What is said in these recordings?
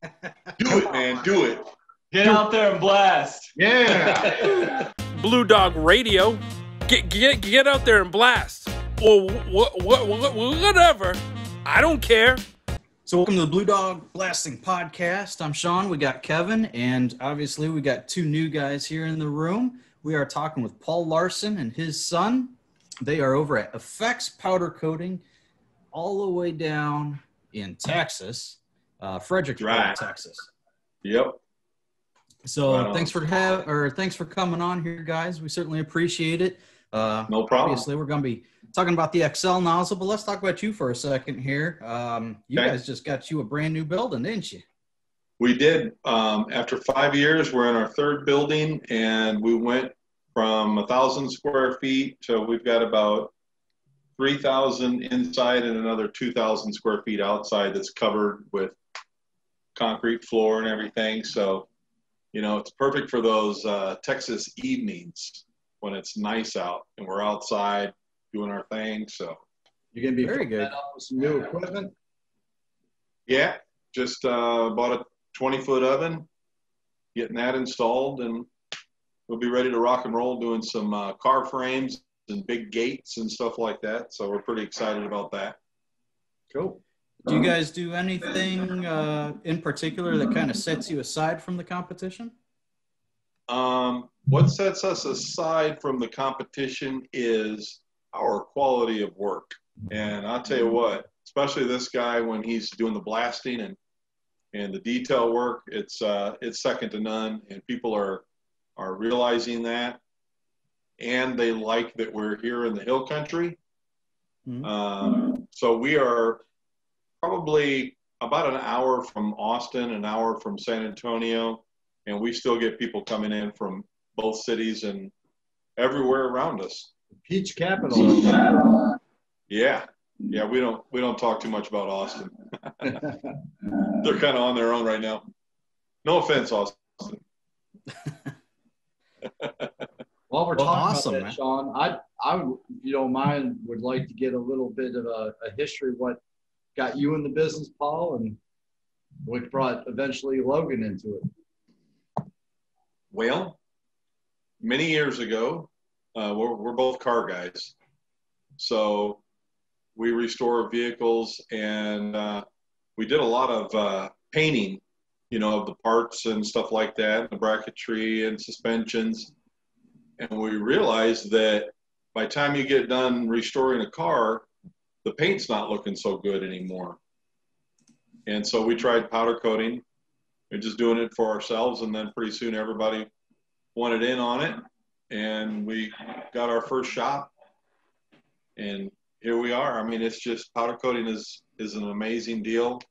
Do it, man. Do it. Get out there and blast. Yeah. Blue Dog Radio. Get out there and blast. Or whatever. I don't care. So welcome to the Blue Dog Blasting Podcast. I'm Sean. We got Kevin, and obviously we got two new guys here in the room. We are talking with Paul Larson and his son. They are over at Effex Powder Coating, all the way down in Texas, Fredericksburg, Texas. Yep. So thanks for coming on here, guys. We certainly appreciate it. No problem. Obviously, we're going to be talking about the XL Nozzle, but let's talk about you for a second here. You guys just got you a brand new building, didn't you? We did. After 5 years, we're in our third building, and we went from 1,000 square feet to we've got about 3,000 inside and another 2,000 square feet outside that's covered with concrete floor and everything. So, you know, it's perfect for those Texas evenings when it's nice out and we're outside doing our thing. So you're going to be very good. That up with some new equipment? Yeah, just bought a 20-foot oven, getting that installed, and we'll be ready to rock and roll doing some car frames and big gates and stuff like that. So we're pretty excited about that. Cool. Do you guys do anything in particular that kind of sets you aside from the competition? What sets us aside from the competition is our quality of work. And I'll tell you what, especially this guy when he's doing the blasting and the detail work, it's second to none, and people are realizing that, and they like that we're here in the hill country. Mm-hmm. So we are probably about an hour from Austin, an hour from San Antonio, and we still get people coming in from both cities and everywhere around us. Peach capital. Yeah, we don't talk too much about Austin. They're kind of on their own right now. No offense, Austin. While we're talking awesome, about that, man. Sean, I would, if you don't mind, would like to get a little bit of a history of what got you in the business, Paul, and what brought eventually Logan into it. Well, many years ago, we're both car guys, so we restore vehicles, and we did a lot of painting, you know, of the parts and stuff like that, the bracketry and suspensions. And we realized that by the time you get done restoring a car, the paint's not looking so good anymore. And so we tried powder coating. We're just doing it for ourselves, and then pretty soon everybody wanted in on it, and we got our first shop, and here we are. I mean, it's just powder coating is an amazing deal,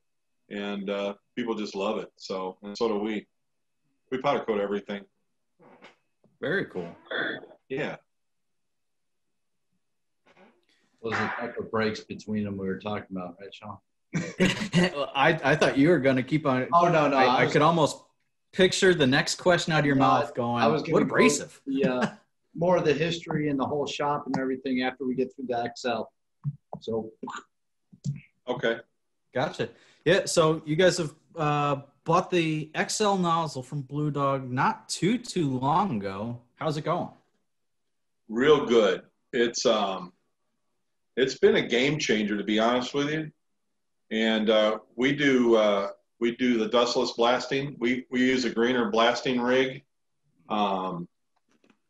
and people just love it. So, and so do we. We powder coat everything. Very cool. Yeah. Those are the type of breaks between them we were talking about, right, Sean? I thought you were going to keep on. Oh, no. I could almost picture the next question out of your mouth going, what abrasive? More of the history and the whole shop and everything after we get through the XL. So. Okay. Gotcha. Yeah, so you guys have bought the XL Nozzle from Blue Dog not too long ago. How's it going? Real good. It's been a game changer, to be honest with you. And we do the dustless blasting. We use a greener blasting rig. We're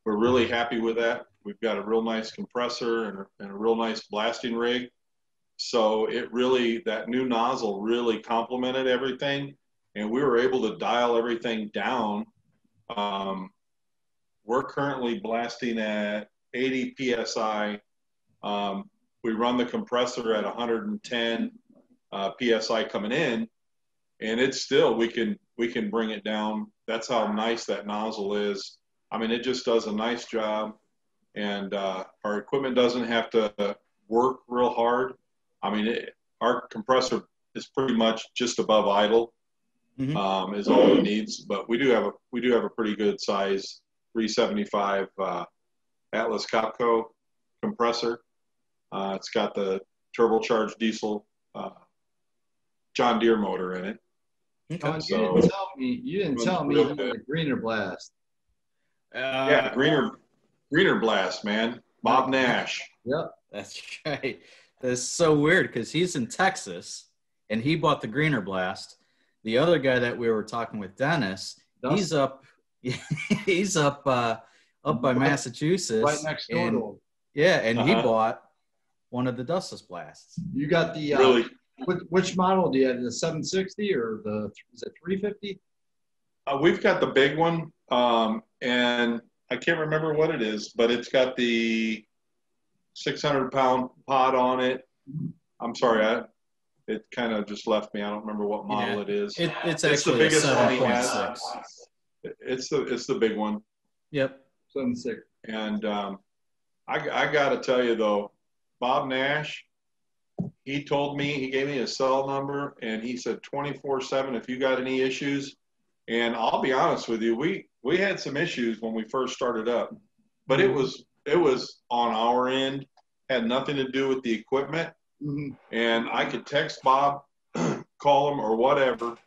really happy with that. We've got a real nice compressor and a real nice blasting rig. So that new nozzle really complemented everything, and we were able to dial everything down. We're currently blasting at 80 PSI. We run the compressor at 110 PSI coming in, and it's still, we can bring it down. That's how nice that nozzle is. I mean, it just does a nice job, and our equipment doesn't have to work real hard. I mean, our compressor is pretty much just above idle, is all it needs. But we do have a pretty good size 375 Atlas Copco compressor. It's got the turbocharged diesel John Deere motor in it, Sean, So- you didn't tell me you had a greener blast. Yeah, greener blast, man. Bob Nash. Yep. That's right. That's so weird because he's in Texas and he bought the greener blast. The other guy that we were talking with, Dennis, he's up by Massachusetts. Right next door to him. Yeah, and he bought one of the dustless blasts. You got the Really? Which model do you have? The 760 or is it 350? We've got the big one, and I can't remember what it is, but it's got the 600-pound pot on it. I'm sorry, it kind of just left me. I don't remember what model it is. It's the actually biggest a one he has. 7.6. It's the big one. Yep. 7.6. And I got to tell you though, Bob Nash, he told me, he gave me his cell number, and he said 24/7 if you got any issues. And I'll be honest with you, we had some issues when we first started up, but it was on our end, had nothing to do with the equipment. Mm-hmm. And I could text Bob, call him or whatever,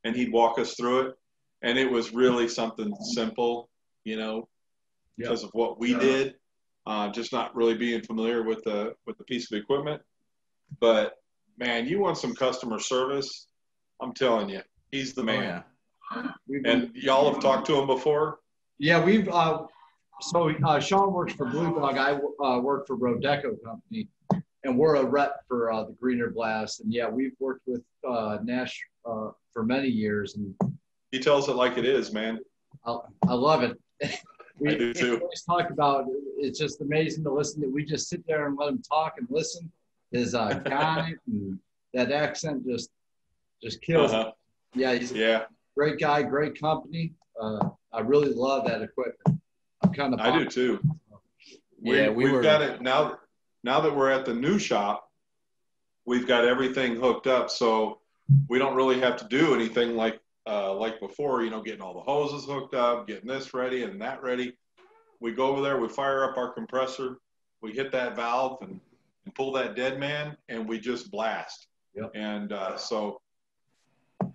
and he'd walk us through it. And it was really something simple, because of what we did, just not really being familiar with the piece of equipment. But man, you want some customer service? I'm telling you, he's the man. Oh, yeah. And y'all have talked to him before? Yeah, we've Sean works for Blue Dog. I work for Rodeco Company, and we're a rep for the Greener Blast. And yeah, we've worked with Nash for many years, and He tells it like it is, man. I love it. I do too. We always talk about it's just amazing to listen to. We just sit there and let him talk and listen. His guy and that accent just kills. Yeah, he's a great guy, great company. I really love that equipment. I'm kind of. I do too. We've got it now. Now that we're at the new shop, we've got everything hooked up, so we don't really have to do anything like before. Getting all the hoses hooked up, getting this ready and that ready. We go over there, we fire up our compressor, we hit that valve and pull that dead man, and we just blast. Yep. And so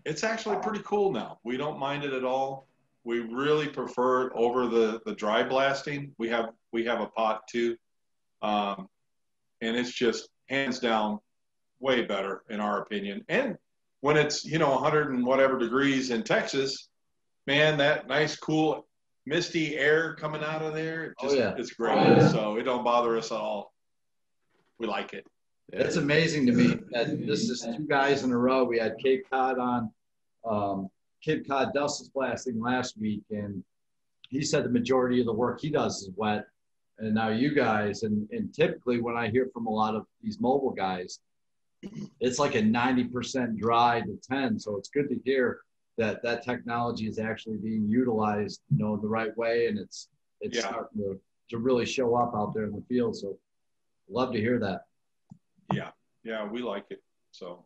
it's actually pretty cool now. We don't mind it at all. We really prefer it over the dry blasting. We have a pot too, and it's just hands down way better in our opinion. And when it's 100 and whatever degrees in Texas, man, that nice cool misty air coming out of there, it's great. So it don't bother us at all. We like it. It's amazing to me that this is 2 guys in a row. We had Cape Cod on, Cape Cod dustless blasting last week, and he said the majority of the work he does is wet. And now you guys, and typically when I hear from a lot of these mobile guys, it's like a 90% dry to 10. So it's good to hear that technology is actually being utilized, in the right way, and it's starting to really show up out there in the field. So love to hear that. Yeah, we like it. So.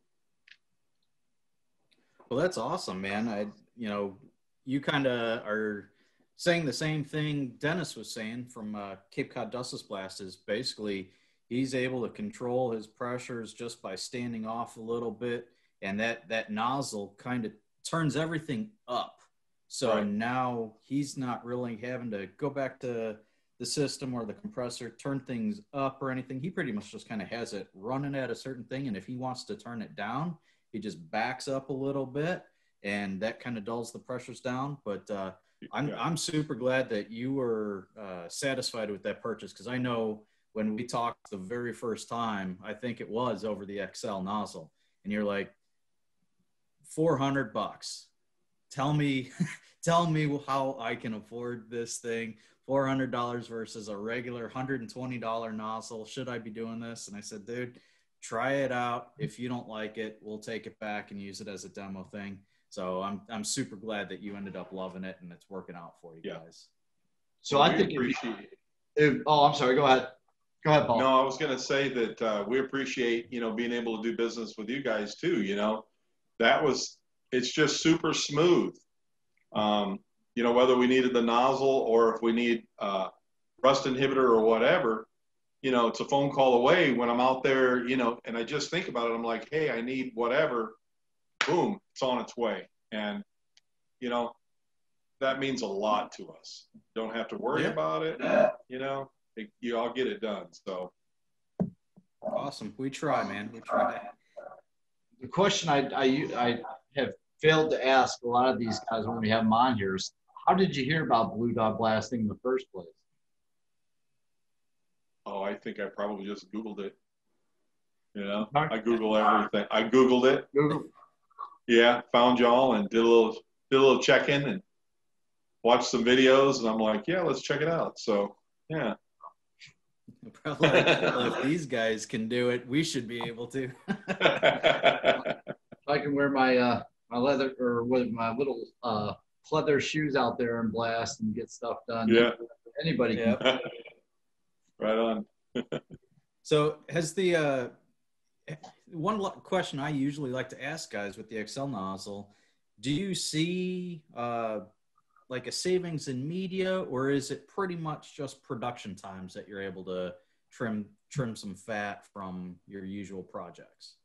Well, that's awesome, man. You kind of are saying the same thing Dennis was saying from Cape Cod Dustless Blast is basically he's able to control his pressures just by standing off a little bit, and that nozzle kind of turns everything up. So now he's not really having to go back to the system or the compressor, turn things up or anything. He pretty much just kind of has it running at a certain thing, and if he wants to turn it down, he just backs up a little bit, and that kind of dulls the pressures down. But I'm super glad that you were satisfied with that purchase, because I know when we talked the very first time, I think it was over the XL Nozzle, and you're like, $400. Tell me how I can afford this thing. $400 versus a regular $120 nozzle. Should I be doing this? And I said, dude, try it out. If you don't like it, we'll take it back and use it as a demo thing. So I'm super glad that you ended up loving it and it's working out for you guys. So I think I'm sorry. Go ahead. Go ahead, Paul. No, I was going to say that we appreciate, being able to do business with you guys too. It's just super smooth. Whether we needed the nozzle or if we need rust inhibitor or whatever, it's a phone call away when I'm out there, and I just think about it. I'm like, hey, I need whatever. boom, it's on its way. And, you know, that means a lot to us. Don't have to worry about it. You know, you all get it done. So awesome. We try, man. We try. The question I have failed to ask a lot of these guys when we have them on here is, how did you hear about Blue Dog Blasting in the first place? Oh, I think I probably just Googled it. You know, I Google everything. I Googled it. Google. Yeah, found y'all and did a little check-in and watched some videos, and I'm like, yeah, let's check it out. So, yeah. Probably like, well, if these guys can do it, we should be able to. I can wear my my leather or with my little pleather shoes out there and blast and get stuff done. Yeah. Anybody can. Right on. So has the one question I usually like to ask guys with the XL nozzle, do you see like a savings in media, or is it pretty much just production times that you're able to trim some fat from your usual projects?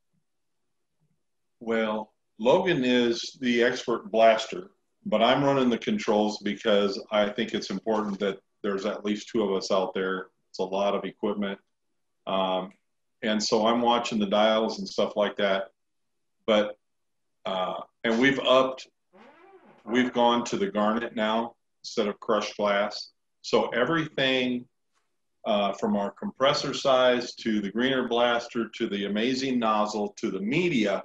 Well, Logan is the expert blaster, but I'm running the controls because I think it's important that there's at least two of us out there. It's a lot of equipment. And so I'm watching the dials and stuff like that. But, and we've gone to the garnet now instead of crushed glass. So everything from our compressor size to the greener blaster to the amazing nozzle to the media,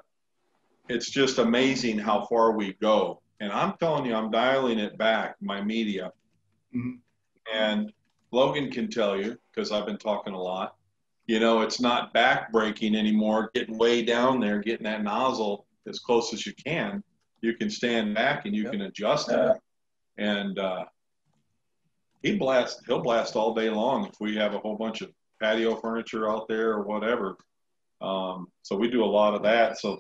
it's just amazing how far we go. And I'm telling you, I'm dialing it back, my media. Mm-hmm. And Logan can tell you, because I've been talking a lot, you know, it's not back breaking anymore, getting way down there, getting that nozzle as close as you can. You can stand back and you can adjust it. And he'll blast all day long if we have a whole bunch of patio furniture out there or whatever. So we do a lot of that. So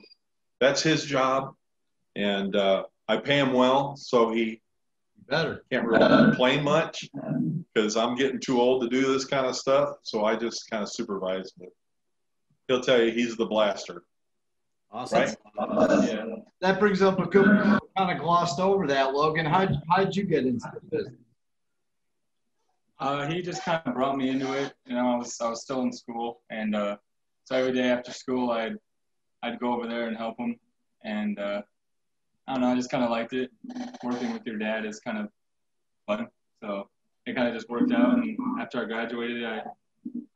that's his job. And I pay him well, so he can't really complain much because I'm getting too old to do this kind of stuff. So I just kind of supervise. But he'll tell you he's the blaster. Awesome. Right? Yeah. That brings up a good, kind of glossed over that, Logan. How'd you get into the business? He just kind of brought me into it. You know, I was still in school, and so every day after school, I'd go over there and help him. And I don't know, I just kind of liked it. Working with your dad is kind of fun, so it kind of just worked out. And after I graduated, I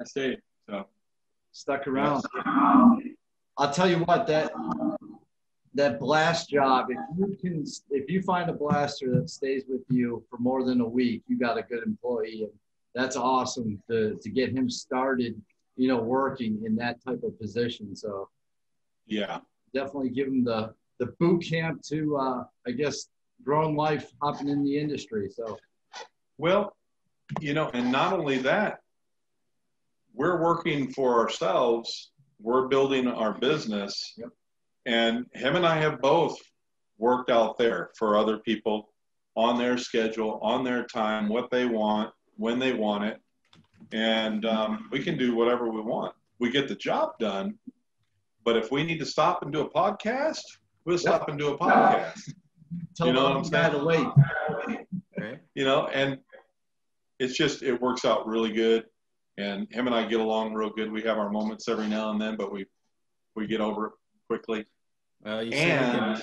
stayed. So stuck around. I'll tell you what, that blast job, if you find a blaster that stays with you for more than a week, you got a good employee. And that's awesome to get him started, you know, working in that type of position. So yeah, definitely give him the boot camp to I guess growing life, hopping in the industry. So well, you know, and not only that, we're working for ourselves. We're building our business. Yep. And him and I have both worked out there for other people on their schedule, on their time, what they want, when they want it. And we can do whatever we want. We get the job done. But if we need to stop and do a podcast, we'll stop and do a podcast. You know what I'm saying? To wait. Right. You know, and it's just, it works out really good. And him and I get along real good. We have our moments every now and then, but we get over it quickly. Well, you and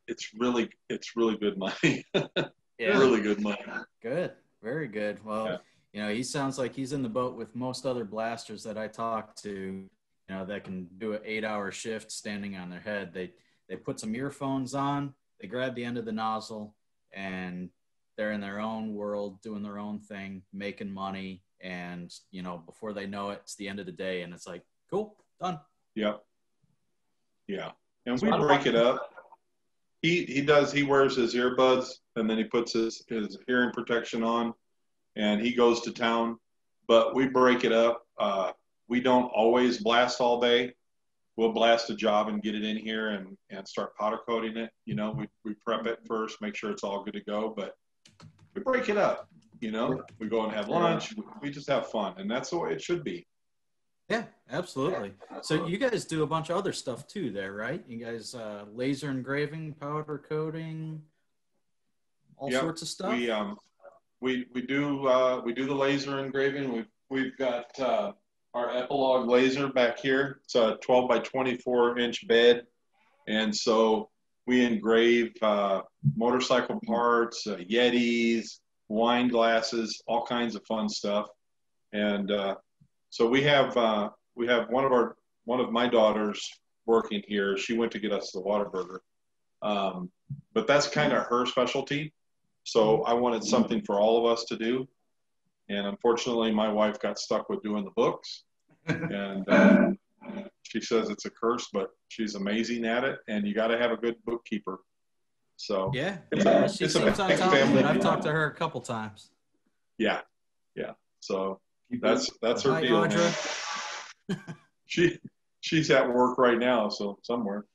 it's really good money. Yeah. Really good money. Good. Very good. Well, you know, he sounds like he's in the boat with most other blasters that I talk to, you know, that can do an 8-hour shift standing on their head. They put some earphones on, they grab the end of the nozzle, and they're in their own world, doing their own thing, making money. And, you know, before they know it, it's the end of the day, and it's like, cool, done. Yep. Yeah. And we break it up. He wears his earbuds, and then he puts his hearing protection on, and he goes to town. But we break it up. We don't always blast all day. We'll blast a job and get it in here and start powder coating it. You know, we prep it first, make sure it's all good to go, but we break it up. You know, we go and have lunch. We just have fun, and that's the way it should be. Yeah, absolutely. So you guys do a bunch of other stuff too there, right? You guys laser engraving, powder coating, all Yep. sorts of stuff? We do the laser engraving. We've got our Epilogue laser back here. It's a 12 by 24 inch bed, and so we engrave motorcycle parts, Yetis, wine glasses, all kinds of fun stuff. And so we have one of my daughters working here. She went to get us the Whataburger, but that's kind of her specialty. So I wanted something for all of us to do. And unfortunately, my wife got stuck with doing the books. And she says it's a curse, but she's amazing at it. And you got to have a good bookkeeper. So Yeah, she it's a seems on big top of family it. I've deal. talked to her a couple times. Yeah. So that's her Hi, deal. Audra. She's at work right now, so somewhere.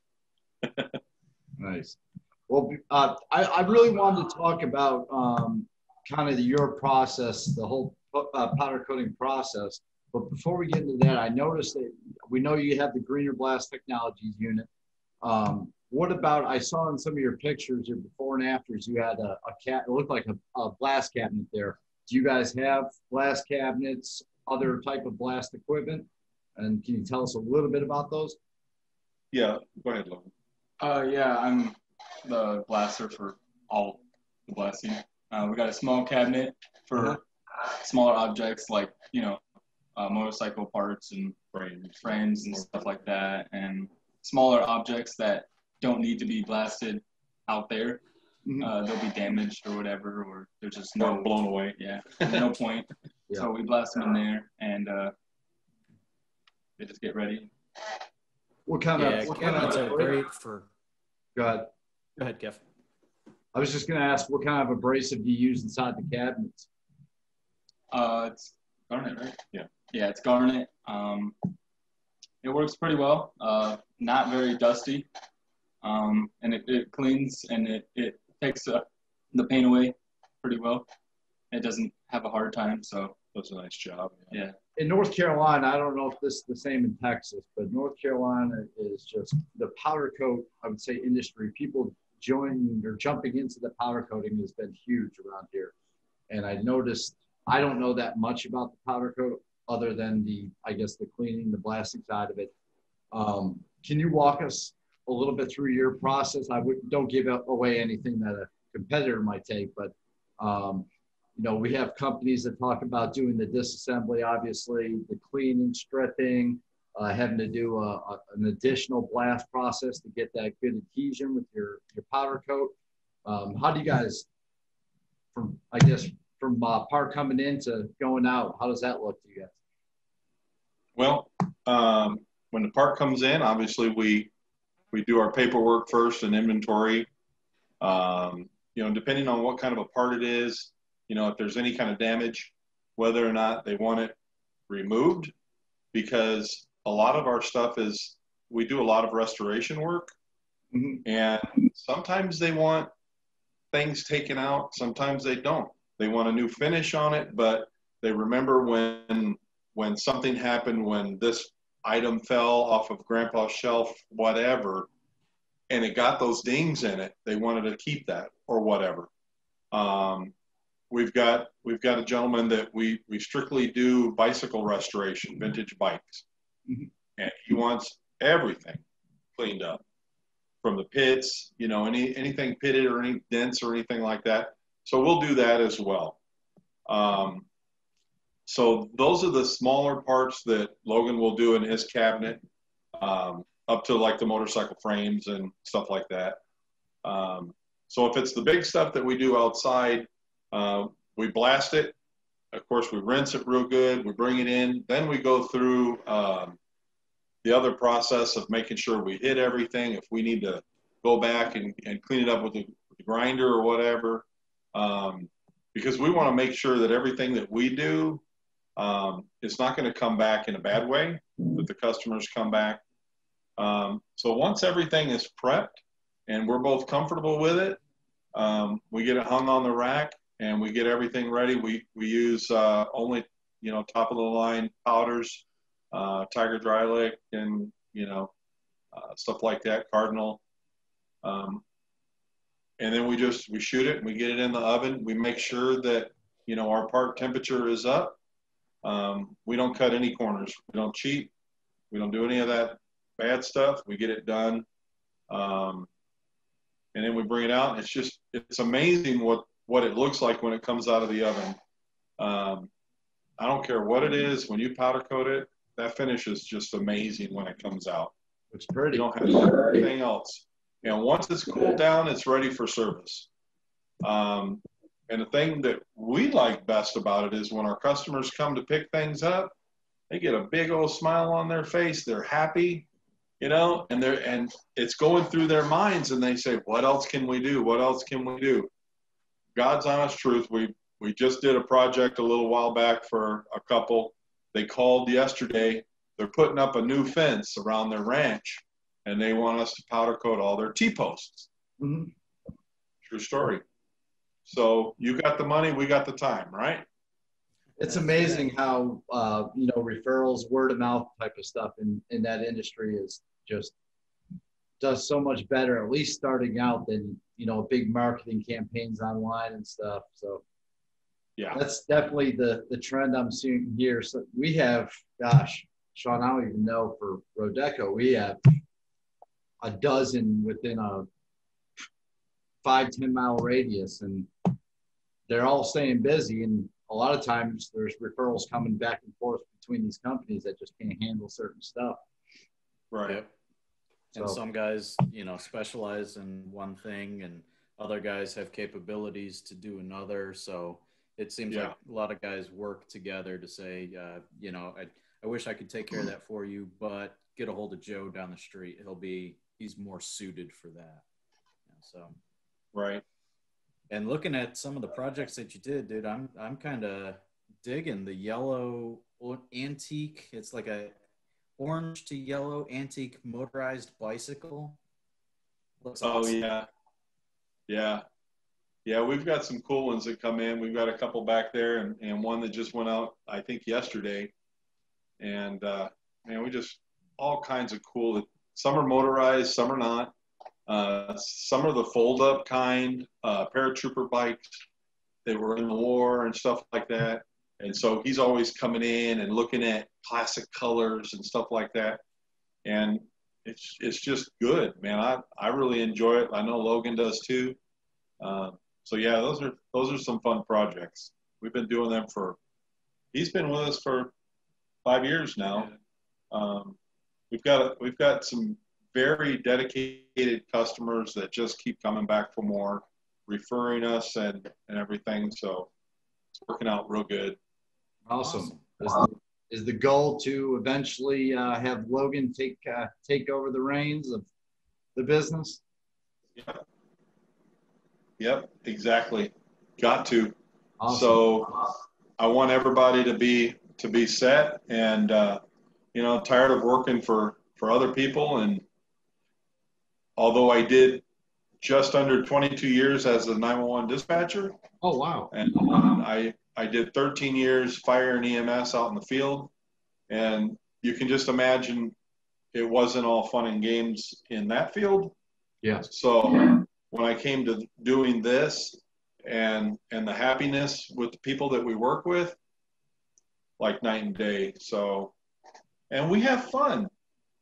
Nice. Well, I really wanted to talk about kind of your process, the whole powder coating process. But before we get into that, I noticed that we know you have the Greener Blast Technologies unit. What about, I saw in some of your pictures, your before and afters, you had it looked like a blast cabinet there. Do you guys have blast cabinets, other type of blast equipment? And can you tell us a little bit about those? Yeah, go ahead, Logan. Yeah, I'm the blaster for all the blasting. We got a small cabinet for smaller objects like, motorcycle parts and frames and stuff like that, and smaller objects that don't need to be blasted out there. They'll be damaged or whatever, or there's just no blown away. Yeah, there's no point. Yeah. So we blast them in there, and they just get ready. What kind of cabinets are great for. Go ahead. Go ahead, Kev. I was just going to ask, what kind of abrasive do you use inside the cabinets? It's garnet, right? Yeah, it's garnet. It works pretty well. Not very dusty, and it cleans and it takes the paint away pretty well. It doesn't have a hard time, so does a nice job. Yeah. In North Carolina, I don't know if this is the same in Texas, but North Carolina is just the powder coat, I would say, industry. People joining or jumping into the powder coating has been huge around here. And I noticed, I don't know that much about the powder coat other than the cleaning, the blasting side of it. Can you walk us a little bit through your process? Don't give away anything that a competitor might take, but we have companies that talk about doing the disassembly, obviously, the cleaning, stripping, having to do an additional blast process to get that good adhesion with your powder coat. How do you guys, from part coming in to going out, how does that look to you guys? Well, when the part comes in, obviously we do our paperwork first and inventory. Depending on what kind of a part it is, if there's any kind of damage, whether or not they want it removed, because a lot of our stuff we do a lot of restoration work, and sometimes they want things taken out, sometimes they don't. They want a new finish on it, but they remember when something happened, when this item fell off of Grandpa's shelf, whatever, and it got those dings in it, they wanted to keep that or whatever. We've got a gentleman that we strictly do bicycle restoration, vintage bikes, and he wants everything cleaned up, from the pits, anything pitted or any dents or anything like that. So we'll do that as well. So those are the smaller parts that Logan will do in his cabinet, up to like the motorcycle frames and stuff like that. So if it's the big stuff that we do outside, we blast it. Of course, we rinse it real good. We bring it in. Then we go through the other process of making sure we hit everything. If we need to go back and clean it up with the grinder or whatever, because we want to make sure that everything that we do is not going to come back in a bad way, that the customers come back. So once everything is prepped and we're both comfortable with it, we get it hung on the rack and we get everything ready. We use only top of the line powders Tiger Dry Lick, and stuff like that, Cardinal. And then we shoot it and we get it in the oven. We make sure that, our part temperature is up. We don't cut any corners. We don't cheat. We don't do any of that bad stuff. We get it done. And then we bring it out. And it's amazing what it looks like when it comes out of the oven. I don't care what it is. When you powder coat it, that finish is just amazing when it comes out. It's pretty. You don't have to do anything else. And once it's cooled down, it's ready for service. And the thing that we like best about it is when our customers come to pick things up, they get a big old smile on their face. They're happy, and it's going through their minds, and they say, what else can we do? What else can we do? God's honest truth. We just did a project a little while back for a couple. They called yesterday. They're putting up a new fence around their ranch, and they want us to powder coat all their T-posts. Mm-hmm. True story. So you got the money, we got the time, right? It's amazing how, referrals, word of mouth type of stuff in that industry is just does so much better, at least starting out, than, big marketing campaigns online and stuff. So yeah, that's definitely the trend I'm seeing here. So we have, gosh, Sean, I don't even know, for Rodeco, we have a dozen within a 5-10 mile radius, and they're all staying busy. And a lot of times there's referrals coming back and forth between these companies that just can't handle certain stuff. Right. Yep. And some guys, specialize in one thing, and other guys have capabilities to do another. So it seems like a lot of guys work together to say, I wish I could take care of that for you, but get a hold of Joe down the street. He's more suited for that. So. Right. And looking at some of the projects that you did, dude, I'm kind of digging the yellow antique. It's like a orange to yellow antique motorized bicycle. Looks awesome. Yeah. We've got some cool ones that come in. We've got a couple back there, and one that just went out, I think, yesterday. And we just all kinds of cool. Some are motorized, some are not. Some are the fold-up kind, paratrooper bikes. They were in the war and stuff like that. And so he's always coming in and looking at classic colors and stuff like that. And it's just good, man. I really enjoy it. I know Logan does too. So yeah, those are some fun projects. We've been doing them he's been with us for 5 years now. We've got some very dedicated customers that just keep coming back for more, referring us and everything. So it's working out real good. Awesome. Is the goal to eventually have Logan take over the reins of the business? Yep, exactly. Got to. Awesome. So I want everybody to be set, and tired of working for other people. And although I did just under 22 years as a 911 dispatcher. Oh, wow. And I did 13 years fire and EMS out in the field. And you can just imagine it wasn't all fun and games in that field. Yeah. So when I came to doing this and the happiness with the people that we work with, like night and day. So, and we have fun.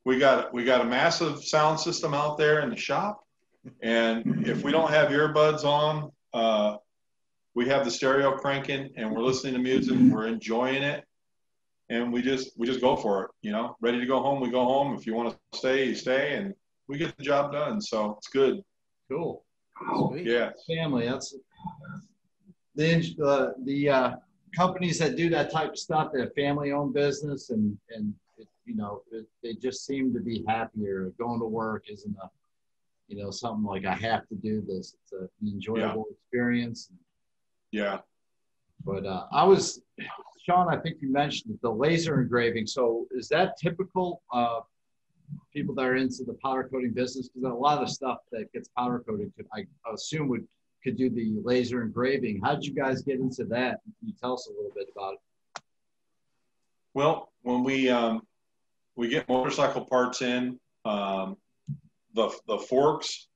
We got a massive sound system out there in the shop. And if we don't have earbuds on, we have the stereo cranking and we're listening to music, we're enjoying it. And we just go for it, ready to go home. We go home. If you want to stay, you stay, and we get the job done. So it's good. Cool. Sweet. Yeah. Family. That's the companies that do that type of stuff, that family-owned business, and they just seem to be happier. Going to work isn't something like I have to do this. It's an enjoyable experience. Yeah. But Sean, I think you mentioned the laser engraving. So is that typical people that are into the powder coating business? Because a lot of the stuff that gets powder coated I assume could do the laser engraving. How did you guys get into that? Can you tell us a little bit about it? Well, when we we get motorcycle parts in, the forks,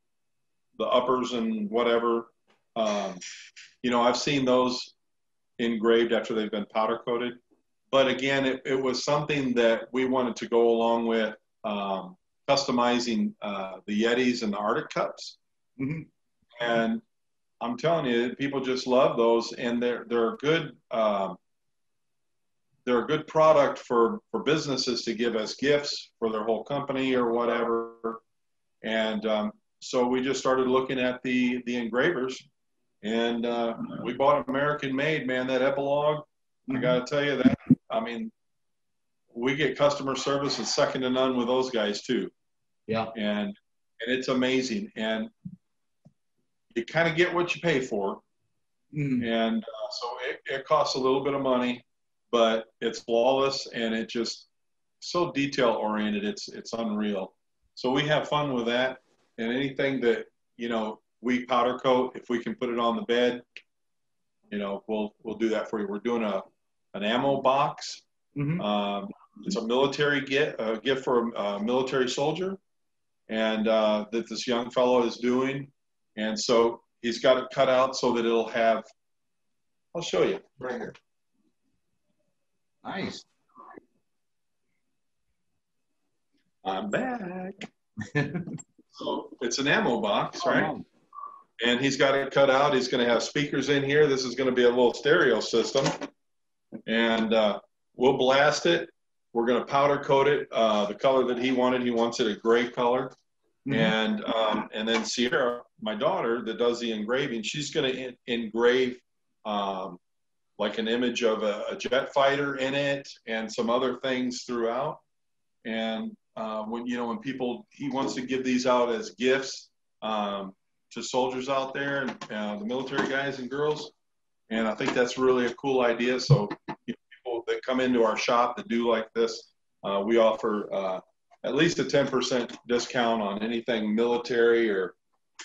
the uppers and whatever. You know, I've seen those engraved after they've been powder coated. But again, it was something that we wanted to go along with customizing the Yetis and the Arctic Cups. Mm-hmm. And I'm telling you, people just love those, and they're a good product for businesses to give as gifts for their whole company or whatever. And so we just started looking at the engravers, and we bought American made, man. That Epilogue, I got to tell you that. I mean, we get customer service is second to none with those guys too. Yeah. And it's amazing. And you kind of get what you pay for. And so it costs a little bit of money, but it's flawless, and it just so detail oriented. It's unreal. So we have fun with that, and anything that, you know, we powder coat, if we can put it on the bed, you know, we'll do that for you. We're doing an ammo box. It's a military gift for a military soldier, and that this young fellow is doing. And so he's got it cut out so that it'll have, I'll show you right here. Nice. I'm back. So it's an ammo box, right? And he's got it cut out. He's going to have speakers in here. This is going to be a little stereo system. And we'll blast it. We're going to powder coat it the color that he wanted. He wants it a gray color. And then Sierra, my daughter that does the engraving, she's going to engrave like an image of a jet fighter in it and some other things throughout. And when he wants to give these out as gifts to soldiers out there and the military guys and girls. And I think that's really a cool idea. So people that come into our shop that do like this, we offer at least a 10% discount on anything military or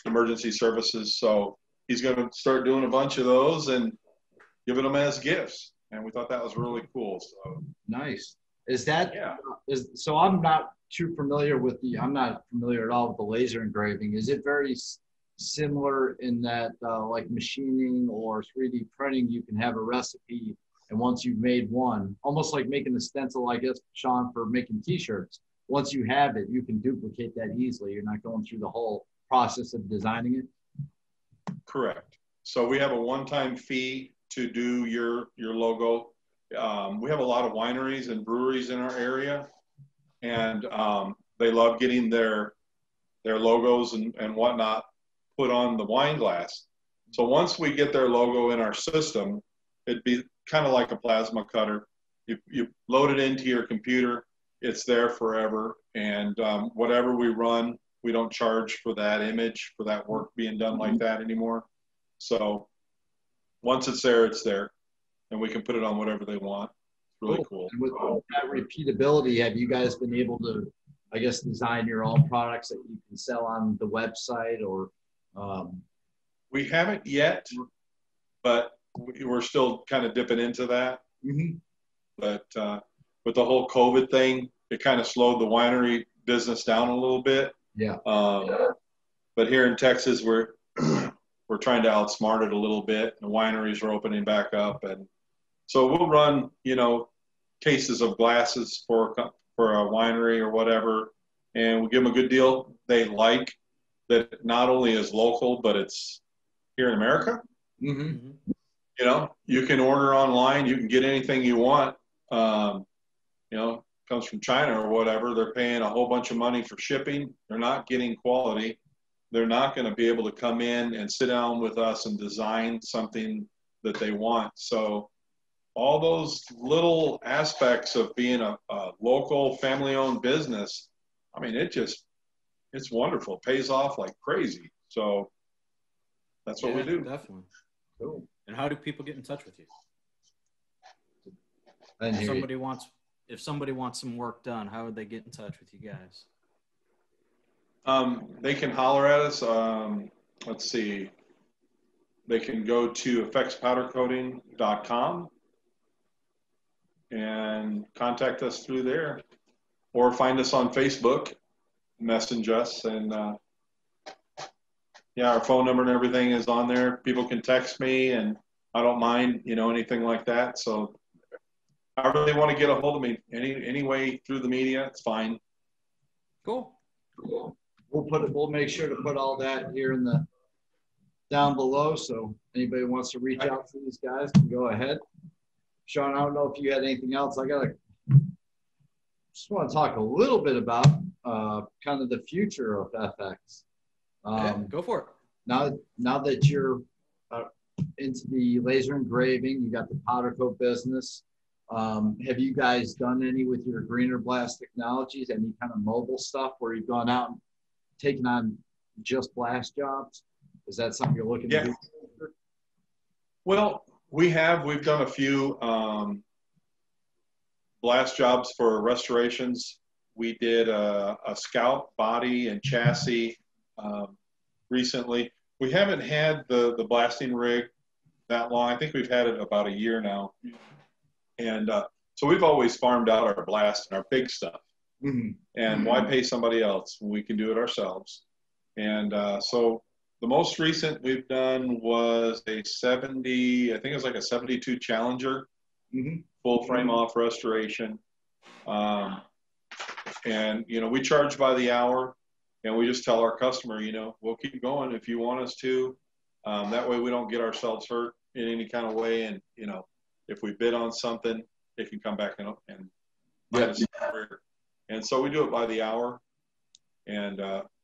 emergency services. So he's going to start doing a bunch of those and giving them as gifts. And we thought that was really cool. So nice. So I'm not too familiar with I'm not familiar at all with the laser engraving. Is it very similar in that like machining or 3D printing, you can have a recipe, and once you've made one, almost like making a stencil, I guess, Sean, for making t-shirts, once you have it, you can duplicate that easily. You're not going through the whole process of designing it? Correct. So we have a one-time fee to do your logo. We have a lot of wineries and breweries in our area, and they love getting their logos and whatnot put on the wine glass. So once we get their logo in our system, it'd be kind of like a plasma cutter. You load it into your computer, it's there forever. And whatever we run, we don't charge for that image, for that work being done like that anymore. So once it's there, and we can put it on whatever they want. It's really cool. And with that repeatability, have you guys been able to, I guess, design your own products that you can sell on the website or? We haven't yet, but we're still kind of dipping into that. But with the whole COVID thing, it kind of slowed the winery business down a little bit. Yeah. But here in Texas, we're trying to outsmart it a little bit. The wineries are opening back up, and so we'll run, cases of glasses for a winery or whatever, and we'll give them a good deal. They like that it not only is local, but it's here in America. You can order online, you can get anything you want. Comes from China or whatever. They're paying a whole bunch of money for shipping. They're not getting quality. They're not going to be able to come in and sit down with us and design something that they want. So all those little aspects of being a local family-owned business, I mean, it's wonderful. It pays off like crazy. So that's what we do. Definitely. Cool. And how do people get in touch with you? If somebody wants some work done, how would they get in touch with you guys? They can holler at us. Let's see. They can go to effexpowderoating.com and contact us through there. or find us on Facebook, message us, and yeah, our phone number and everything is on there. People can text me, and I don't mind, anything like that. So I really want to get a hold of me any way through the media. It's fine. Cool. We'll make sure to put all that here in the down below. So anybody wants to reach out to these guys can go ahead. Sean, I don't know if you had anything else. Just want to talk a little bit about kind of the future of FX. Go for it. Now that you're into the laser engraving, you got the powder coat business. Have you guys done any with your greener blast technologies, any kind of mobile stuff where you've gone out and taken on just blast jobs? Is that something you're looking to do? Well, we've done a few blast jobs for restorations. We did a Scout body and chassis recently. We haven't had the blasting rig that long. I think we've had it about a year now. And so we've always farmed out our blast and our big stuff. Mm-hmm. And why pay somebody else when we can do it ourselves? And so the most recent we've done was a 70, I think it was like a 72 Challenger, full frame off restoration. And, we charge by the hour, and we just tell our customer, we'll keep going if you want us to. That way we don't get ourselves hurt in any kind of way. And, if we bid on something, it can come back and bite us in the rear. And so we do it by the hour. And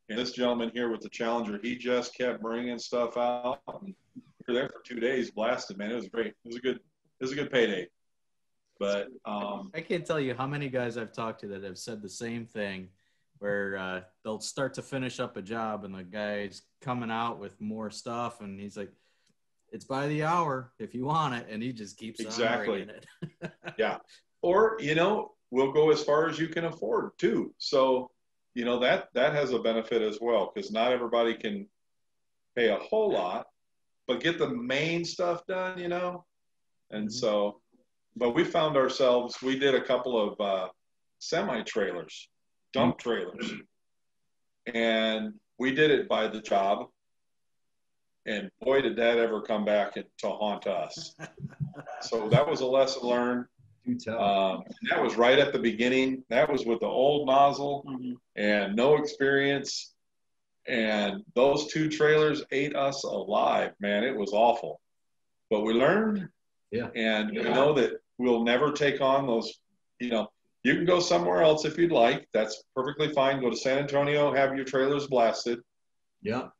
this gentleman here with the Challenger, he just kept bringing stuff out. And we were there for 2 days, blasted, man. It was great. It was a good payday. But I can't tell you how many guys I've talked to that have said the same thing, where they'll start to finish up a job and the guy's coming out with more stuff, and he's like, it's by the hour if you want it, and he just keeps on bringing it. Yeah. Or, we'll go as far as you can afford too. So, that has a benefit as well, because not everybody can pay a whole lot, but get the main stuff done, And so, but we found ourselves, we did a couple of semi-trailers, dump trailers, and we did it by the job. And boy, did that ever come back to haunt us. So that was a lesson learned. And that was right at the beginning. That was with the old nozzle and no experience. And those 2 trailers ate us alive, man. It was awful. But we learned. Yeah. And we know that we'll never take on those, you can go somewhere else if you'd like. That's perfectly fine. Go to San Antonio, have your trailers blasted. Yeah.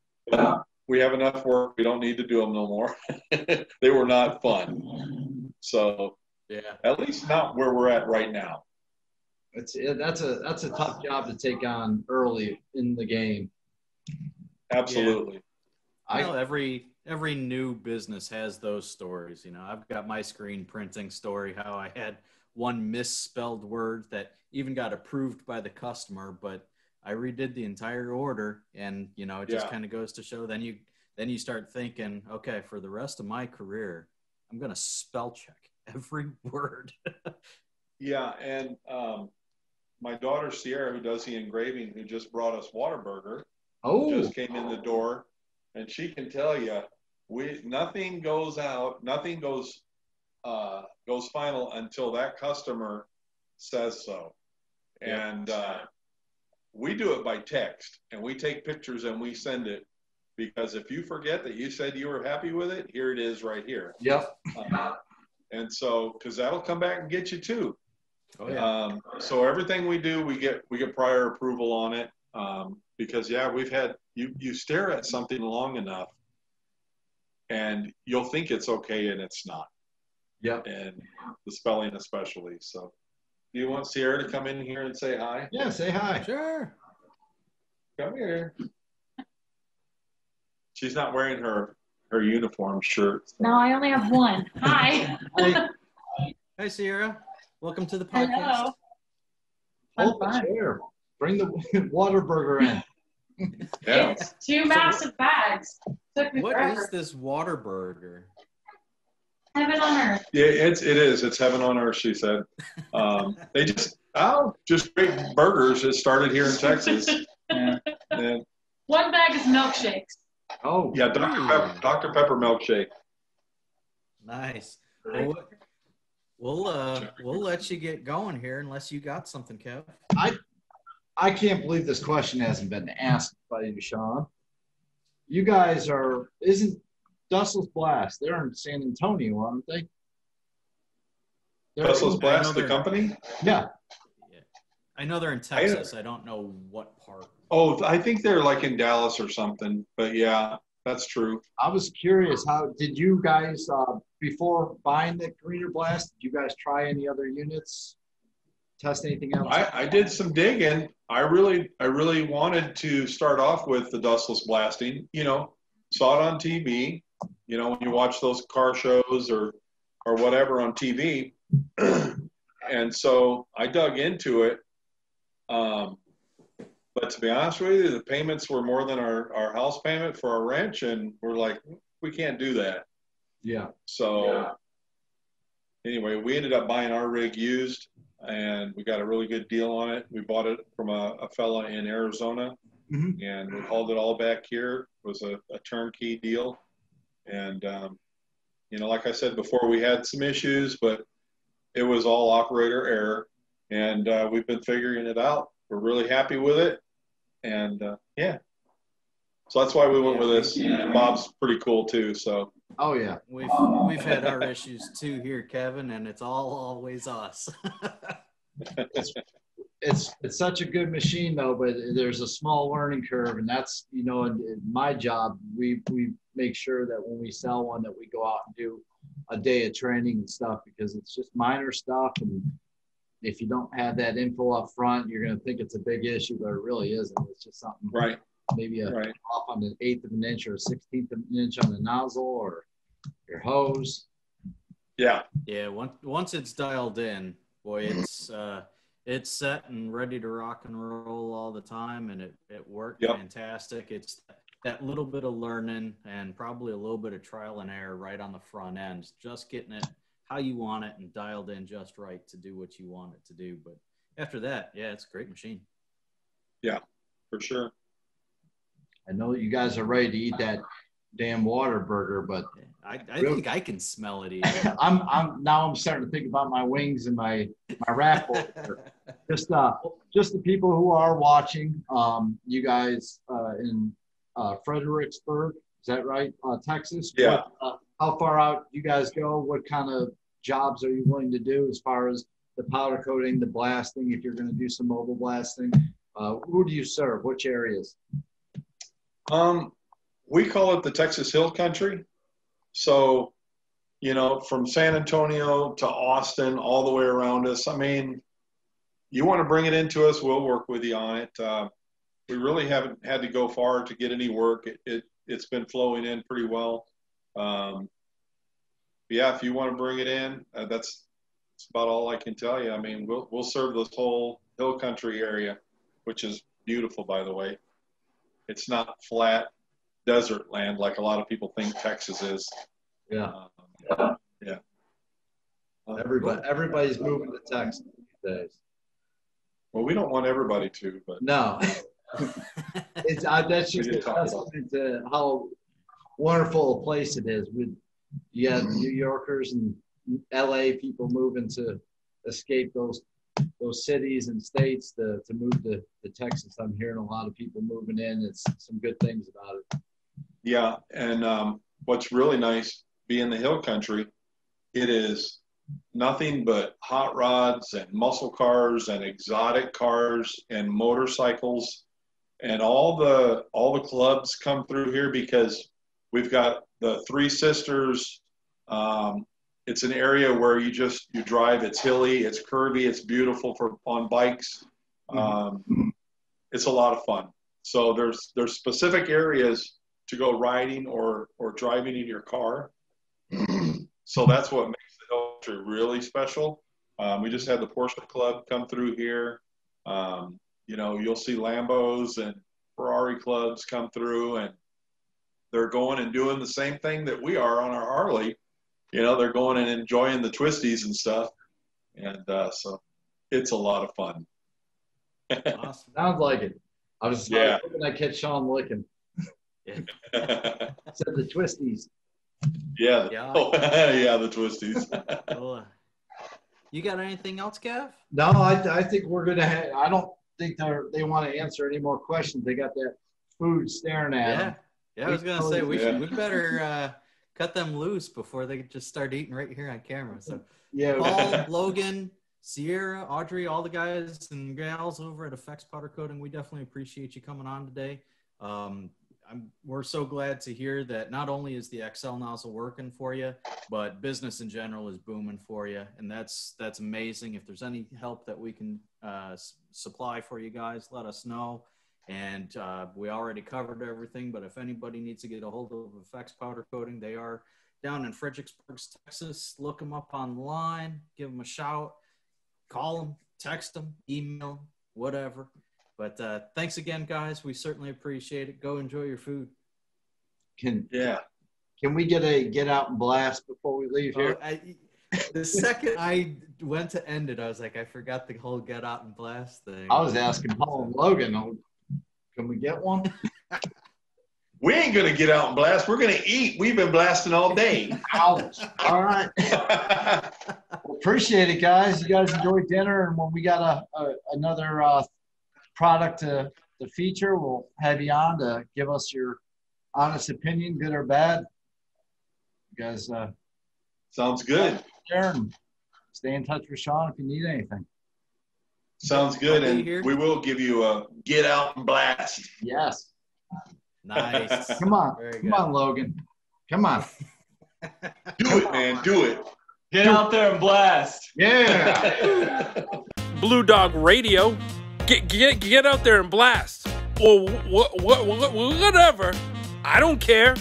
We have enough work. We don't need to do them no more. They were not fun. So yeah, at least not where we're at right now. That's a tough job to take on early in the game. Absolutely. Yeah. Every new business has those stories. I've got my screen printing story, how I had one misspelled word that even got approved by the customer, but I redid the entire order, and it just kind of goes to show. Then you start thinking, okay, for the rest of my career, I'm going to spell check every word. Yeah, and my daughter Sierra, who does the engraving, who just brought us Whataburger, just came in the door, and she can tell you, nothing goes out, nothing goes final until that customer says so, and. We do it by text, and we take pictures and we send it, because if you forget that you said you were happy with it, here it is right here. Yep. And so, because that'll come back and get you too. Oh, yeah. So everything we do, we get prior approval on it, because we've had you stare at something long enough, and you'll think it's okay and it's not. Yep. And the spelling especially. So. Do you want Sierra to come in here and say hi? Yeah, say hi. Sure. Come here. She's not wearing her uniform shirt. So. No, I only have one. Hi. Hi, Sierra. Welcome to the podcast. Hello. Hold the chair. Bring the Whataburger in. Yeah. It's 2 massive bags. Took me forever. What is this Whataburger? Heaven on earth. Yeah, it is. It's heaven on earth, she said. Oh, just great burgers. It started here in Texas. Yeah. And, One bag is milkshakes. Oh, yeah, Dr. Pepper milkshake. Nice. Well, we'll let you get going here unless you got something, Kev. I can't believe this question hasn't been asked by you, Sean. You guys isn't Dustles Blast? They're in San Antonio, aren't they? Dustles Blast, the company? Yeah. I know they're in Texas. I don't know what part. Oh, I think they're like in Dallas or something. But yeah, that's true. I was curious, how did you guys, before buying the Greener Blast, did you guys try any other units? Test anything else? I did some digging. I really wanted to start off with the dustless blasting. You know, saw it on TV. You know, when you watch those car shows or whatever on TV, and so I dug into it. But to be honest with you, the payments were more than our house payment for our wrench, and we're like, we can't do that. Yeah. So anyway, we ended up buying our rig used, and we got a really good deal on it. We bought it from a fella in Arizona, and we hauled it all back here. It was a turnkey deal. And, you know, like I said before, we had some issues, but it was all operator error. And we've been figuring it out. We're really happy with it. And, yeah. So that's why we went with this. Bob's pretty cool, too. So. Oh, yeah. We've had our issues, too, here, Kevin, and it's always us. It's such a good machine, though, but there's a small learning curve, and that's, you know, in my job, we make sure that when we sell one that we go out and do a day of training and stuff, because it's just minor stuff, and if you don't have that info up front, you're going to think it's a big issue, but it really isn't. It's just something maybe off on an 1/8 of an inch or a 1/16 of an inch on the nozzle or your hose. Yeah. Once it's dialed in, boy, it's set and ready to rock and roll all the time, and it worked fantastic. It's that little bit of learning and probably a little bit of trial and error right on the front end, just getting it how you want it and dialed in just right to do what you want it to do. But after that, it's a great machine. Yeah, for sure. I know you guys are ready to eat that damn water burger, but I think I can smell it. I'm starting to think about my wings and my raffle. Just the people who are watching, you guys in Fredericksburg, is that right? Texas. Yeah. How far out you guys go? What kind of jobs are you willing to do as far as the powder coating, the blasting? If you're going to do some mobile blasting, who do you serve? Which areas? We call it the Texas Hill Country. So, you know, from San Antonio to Austin, all the way around us. I mean, you want to bring it into us, we'll work with you on it. We really haven't had to go far to get any work. It's been flowing in pretty well. Yeah, if you want to bring it in, that's about all I can tell you. I mean, we'll serve this whole hill country area, which is beautiful, by the way. It's not flat desert land like a lot of people think Texas is. Yeah. Yeah. Everybody's moving to Texas these days. Well, we don't want everybody to, but no. That's just a testament to how wonderful a place it is. You have New Yorkers and LA people moving to escape those cities and states to move to Texas. I'm hearing a lot of people moving in. It's some good things about it. Yeah, and what's really nice being the hill country, it is nothing but hot rods and muscle cars and exotic cars and motorcycles, and all the clubs come through here because we've got the Three Sisters. It's an area where you drive. It's hilly, it's curvy, it's beautiful on bikes. It's a lot of fun. So there's specific areas to go riding or driving in your car. So that's what makes the hill country really special. We just had the Porsche Club come through here. You know, you'll see Lambos and Ferrari clubs come through, and they're going and doing the same thing that we are on our Harley. You know, they're going and enjoying the twisties and stuff. And so It's a lot of fun. Awesome. Sounds like it. I was hoping I catch Sean licking. Said the twisties. Yeah. Yeah. Oh, yeah, the twisties. Well, you got anything else, Kev? No, I think we're gonna have. I don't think they want to answer any more questions. They got that food staring at them. Yeah. I was gonna say we better cut them loose before they just start eating right here on camera. So Yeah. Paul, Logan, Sierra, Audrey, all the guys and gals over at Effex Powder Coating, we definitely appreciate you coming on today. We're so glad to hear that not only is the XL nozzle working for you, but business in general is booming for you, and that's amazing. If there's any help that we can supply for you guys, let us know. And we already covered everything, but if anybody needs to get a hold of Effex Powder Coating, they are down in Fredericksburg, Texas. Look them up online, give them a shout, call them, text them, email, whatever. But thanks again, guys. We certainly appreciate it. Go enjoy your food. Can we get a get out and blast before we leave here? The second I went to end it, I was like, I forgot the whole get out and blast thing. I was asking Paul and Logan, can we get one? We ain't going to get out and blast. We're going to eat. We've been blasting all day. Ouch. All right. Well, appreciate it, guys. You guys enjoy dinner, and when we got another product to feature, we'll have you on to give us your honest opinion, good or bad. You guys sounds good. And stay in touch with Sean if you need anything. Sounds good, and we will give you a get out and blast. Yes. Nice. Come on, Logan. Come on. Do it, man. Do it. Get out there and blast. Yeah. Blue Dog Radio. Get out there and blast. Or whatever. I don't care.